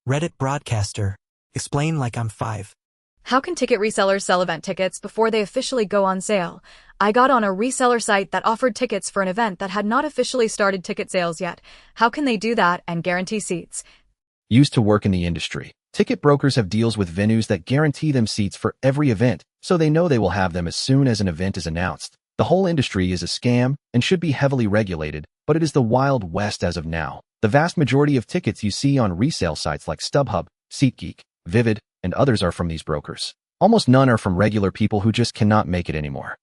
Reddit broadcaster. ExplainLikeImFive. How can ticket resellers sell event tickets before they officially go on sale? I got on a reseller site that offered tickets for an event that had not officially started ticket sales yet. How can they do that and guarantee seats? Used to work in the industry. Ticket brokers have deals with venues that guarantee them seats for every event, so they know they will have them as soon as an event is announced. The whole industry is a scam and should be heavily regulated, but it is the Wild West as of now. The vast majority of tickets you see on resale sites like StubHub, SeatGeek, Vivid, and others are from these brokers. Almost none are from regular people who just cannot make it anymore.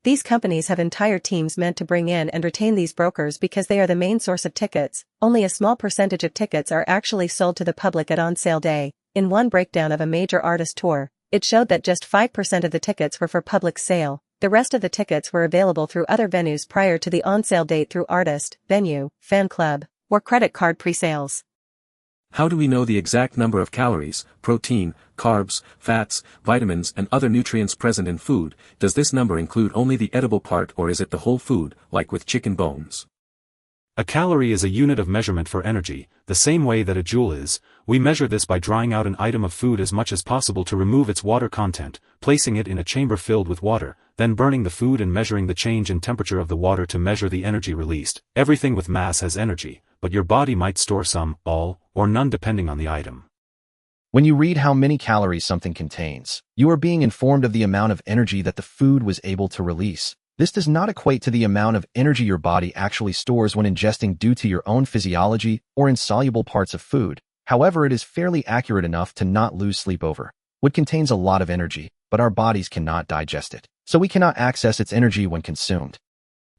These companies have entire teams meant to bring in and retain these brokers because they are the main source of tickets. Only a small percentage of tickets are actually sold to the public at on-sale day. In one breakdown of a major artist tour, it showed that just 5% of the tickets were for public sale. The rest of the tickets were available through other venues prior to the on-sale date through artist, venue, fan club, or credit card pre-sales. How do we know the exact number of calories, protein, carbs, fats, vitamins and other nutrients present in food? Does this number include only the edible part or is it the whole food, like with chicken bones? A calorie is a unit of measurement for energy, the same way that a joule is. We measure this by drying out an item of food as much as possible to remove its water content, placing it in a chamber filled with water, then burning the food and measuring the change in temperature of the water to measure the energy released. Everything with mass has energy, but your body might store some, all, or none depending on the item. When you read how many calories something contains, you are being informed of the amount of energy that the food was able to release. This does not equate to the amount of energy your body actually stores when ingesting due to your own physiology or insoluble parts of food. However, it is fairly accurate enough to not lose sleep over. Wood contains a lot of energy, but our bodies cannot digest it, so we cannot access its energy when consumed.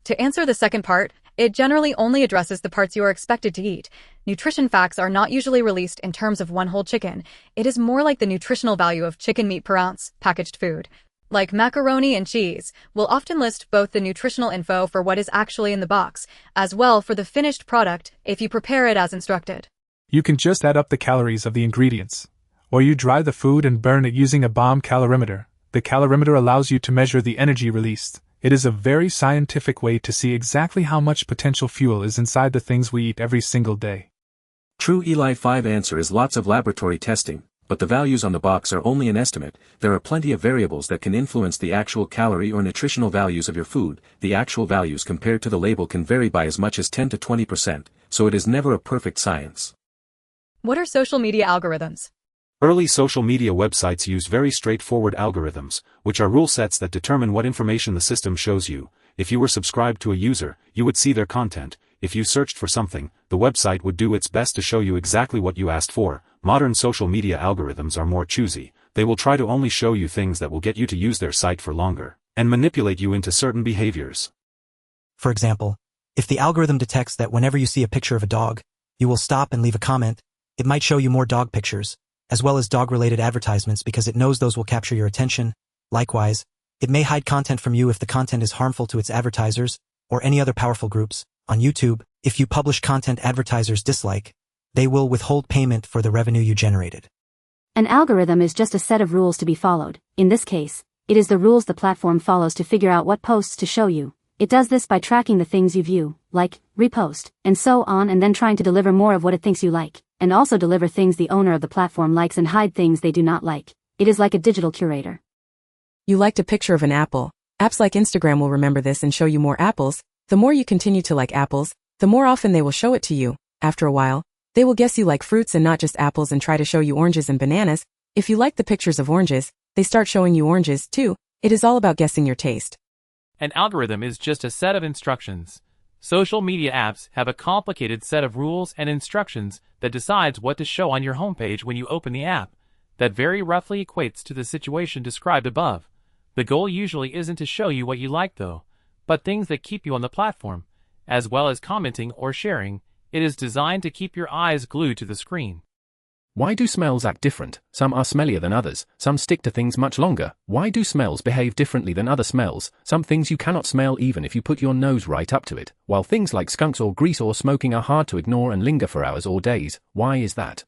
To answer the second part, it generally only addresses the parts you are expected to eat. Nutrition facts are not usually released in terms of one whole chicken. It is more like the nutritional value of chicken meat per ounce, packaged food. Like macaroni and cheese, will often list both the nutritional info for what is actually in the box, as well for the finished product if you prepare it as instructed. You can just add up the calories of the ingredients. Or you dry the food and burn it using a bomb calorimeter. The calorimeter allows you to measure the energy released. It is a very scientific way to see exactly how much potential fuel is inside the things we eat every single day. True ELI5 answer is lots of laboratory testing, but the values on the box are only an estimate. There are plenty of variables that can influence the actual calorie or nutritional values of your food. The actual values compared to the label can vary by as much as 10 to 20%, so it is never a perfect science. What are social media algorithms? Early social media websites used very straightforward algorithms, which are rule sets that determine what information the system shows you. If you were subscribed to a user, you would see their content. If you searched for something, the website would do its best to show you exactly what you asked for. Modern social media algorithms are more choosy. They will try to only show you things that will get you to use their site for longer, and manipulate you into certain behaviors. For example, if the algorithm detects that whenever you see a picture of a dog, you will stop and leave a comment, it might show you more dog pictures, as well as dog-related advertisements because it knows those will capture your attention. Likewise, it may hide content from you if the content is harmful to its advertisers or any other powerful groups. On YouTube, if you publish content advertisers dislike, they will withhold payment for the revenue you generated. An algorithm is just a set of rules to be followed. In this case, it is the rules the platform follows to figure out what posts to show you. It does this by tracking the things you view, like, repost, and so on, and then trying to deliver more of what it thinks you like, and also deliver things the owner of the platform likes and hide things they do not like. It is like a digital curator. You liked a picture of an apple. Apps like Instagram will remember this and show you more apples. The more you continue to like apples, the more often they will show it to you. After a while, they will guess you like fruits and not just apples and try to show you oranges and bananas. If you like the pictures of oranges, they start showing you oranges too. It is all about guessing your taste. An algorithm is just a set of instructions. Social media apps have a complicated set of rules and instructions that decides what to show on your homepage when you open the app. That very roughly equates to the situation described above. The goal usually isn't to show you what you like though, but things that keep you on the platform, as well as commenting or sharing. It is designed to keep your eyes glued to the screen. Why do smells act different? Some are smellier than others, some stick to things much longer. Why do smells behave differently than other smells? Some things you cannot smell even if you put your nose right up to it, while things like skunks or grease or smoking are hard to ignore and linger for hours or days. Why is that?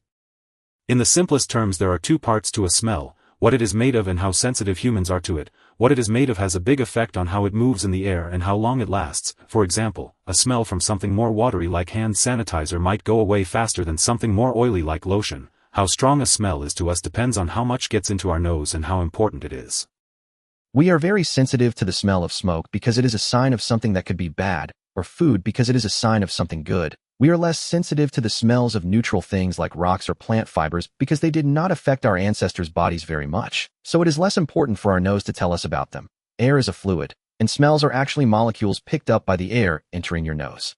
In the simplest terms, there are two parts to a smell: what it is made of and how sensitive humans are to it. What it is made of has a big effect on how it moves in the air and how long it lasts. For example, a smell from something more watery like hand sanitizer might go away faster than something more oily like lotion. How strong a smell is to us depends on how much gets into our nose and how important it is. We are very sensitive to the smell of smoke because it is a sign of something that could be bad, or food because it is a sign of something good. We are less sensitive to the smells of neutral things like rocks or plant fibers because they did not affect our ancestors' bodies very much, so it is less important for our nose to tell us about them. Air is a fluid, and smells are actually molecules picked up by the air entering your nose.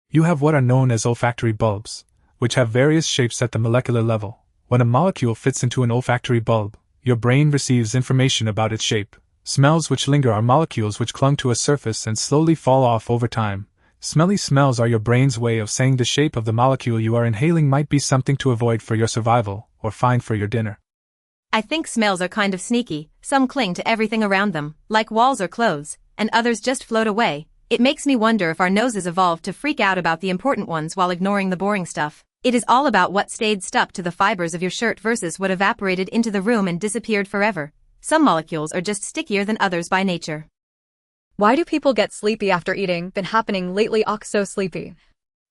You have what are known as olfactory bulbs, which have various shapes at the molecular level. When a molecule fits into an olfactory bulb, your brain receives information about its shape. Smells which linger are molecules which clung to a surface and slowly fall off over time. Smelly smells are your brain's way of saying the shape of the molecule you are inhaling might be something to avoid for your survival, or find for your dinner. I think smells are kind of sneaky. Some cling to everything around them, like walls or clothes, and others just float away. It makes me wonder if our noses evolved to freak out about the important ones while ignoring the boring stuff. It is all about what stayed stuck to the fibers of your shirt versus what evaporated into the room and disappeared forever. Some molecules are just stickier than others by nature. Why do people get sleepy after eating? Been happening lately. So sleepy.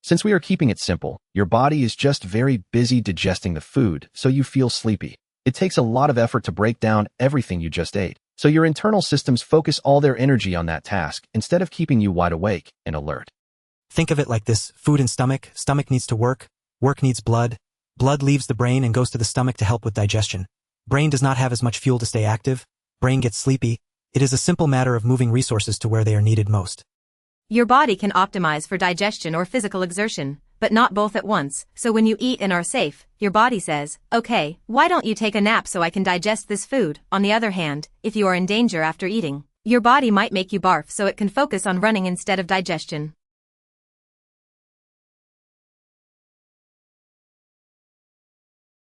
Since we are keeping it simple, your body is just very busy digesting the food, so you feel sleepy. It takes a lot of effort to break down everything you just ate, so your internal systems focus all their energy on that task instead of keeping you wide awake and alert. Think of it like this: food and stomach. Stomach needs to work. Work needs blood. Blood leaves the brain and goes to the stomach to help with digestion. Brain does not have as much fuel to stay active. Brain gets sleepy. It is a simple matter of moving resources to where they are needed most. Your body can optimize for digestion or physical exertion, but not both at once. So when you eat and are safe, your body says, okay, why don't you take a nap so I can digest this food? On the other hand, if you are in danger after eating, your body might make you barf so it can focus on running instead of digestion.